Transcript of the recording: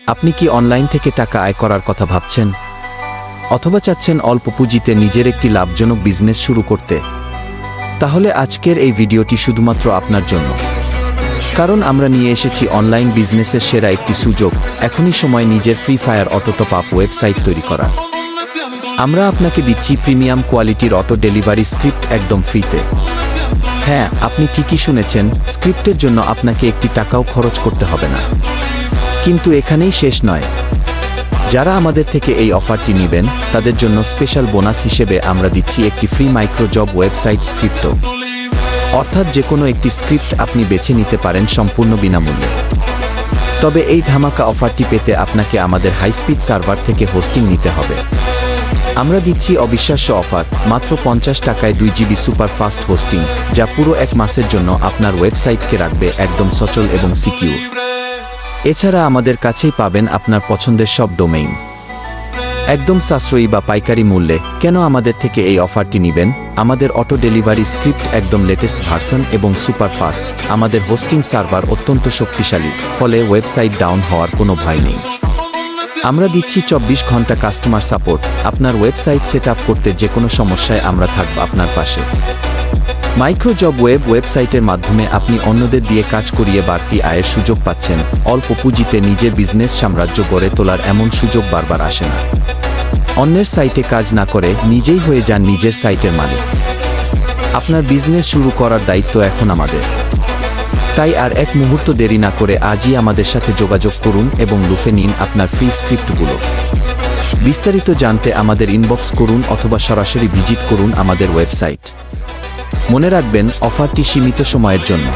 আপনি কি অনলাইন থেকে টাকা আয় করার কথা ভাবছেন? অথবা চাচ্ছেন অল্প পুঁজিতে নিজের একটি লাভজনক বিজনেস শুরু করতে? তাহলে আজকের এই ভিডিওটি শুধুমাত্র আপনার জন্য। কারণ আমরা নিয়ে এসেছি অনলাইন বিজনেসের সেরা একটি সুযোগ। এখনই সময় নিজের free fire auto top up website তৈরি করা। আমরা আপনাকে দিচ্ছি প্রিমিয়াম কোয়ালিটির অটো ডেলিভারি স্ক্রিপ্ট একদম ফ্রিতে। হ্যাঁ, আপনি ঠিকই শুনেছেন, স্ক্রিপ্টের জন্য আপনাকে একটি টাকাও খরচ করতে হবে না। কিন্তু এখানেই শেষ নয়। যারা আমাদের থেকে এই অফারটি নেবেন তাদের জন্য স্পেশাল বোনাস হিসেবে আমরা দিচ্ছি একটি ফ্রি মাইক্রো জব ওয়েবসাইট স্ক্রিপ্টও। অর্থাৎ যে কোনো একটি স্ক্রিপ্ট আপনি বেছে নিতে পারেন সম্পূর্ণ বিনামূল্যে। তবে এই ধামাকা অফারটি পেতে আপনাকে আমাদের হাই স্পিড সার্ভার থেকে হোস্টিং নিতে হবে। আমরা দিচ্ছি অবিশ্বাস্য অফার, মাত্র 50 টাকায় 2 GB সুপারফাস্ট হোস্টিং, যা পুরো 1 মাসের জন্য আপনার ওয়েবসাইটকে রাখবে একদম সচল এবং সিকিউর। এছাড়া আমাদের কাছেই পাবেন আপনার পছন্দের সব ডোমেইন একদম সাশ্রয়ী বা পাইকারি মূল্যে। কেন আমাদের থেকে এই অফারটি নেবেন? আমাদের অটো ডেলিভারি স্ক্রিপ্ট একদম লেটেস্ট ভার্সন এবং সুপারফাস্ট। আমাদের হোস্টিং সার্ভার অত্যন্ত শক্তিশালী, ফলে ওয়েবসাইট ডাউন হওয়ার কোনো ভয় নেই। আমরা দিচ্ছি 24 ঘন্টা কাস্টমার সাপোর্ট। আপনার ওয়েবসাইট সেট আপ করতে যে কোনো সমস্যায় আমরা থাকব আপনার পাশে। মাইক্রো জব ওয়েবসাইটের মাধ্যমে আপনি অন্যদের দিয়ে কাজ করিয়ে বাড়তি আয়ের সুযোগ পাচ্ছেন। অল্প পুঁজিতে নিজের বিজনেস সাম্রাজ্য গড়ে তোলার এমন সুযোগ বারবার আসে না। অন্যের সাইটে কাজ না করে নিজেই হয়ে যান নিজের সাইটের মালিক। আপনার বিজনেস শুরু করার দায়িত্ব এখন আমাদের। তাই আর এক মুহূর্ত দেরি না করে আজই আমাদের সাথে যোগাযোগ করুন এবং লুফে নিন আপনার ফ্রি স্ক্রিপ্টগুলো। বিস্তারিত জানতে আমাদের ইনবক্স করুন অথবা সরাসরি ভিজিট করুন আমাদের ওয়েবসাইট। মনে রাখবেন, অফারটি সীমিত সময়ের জন্য।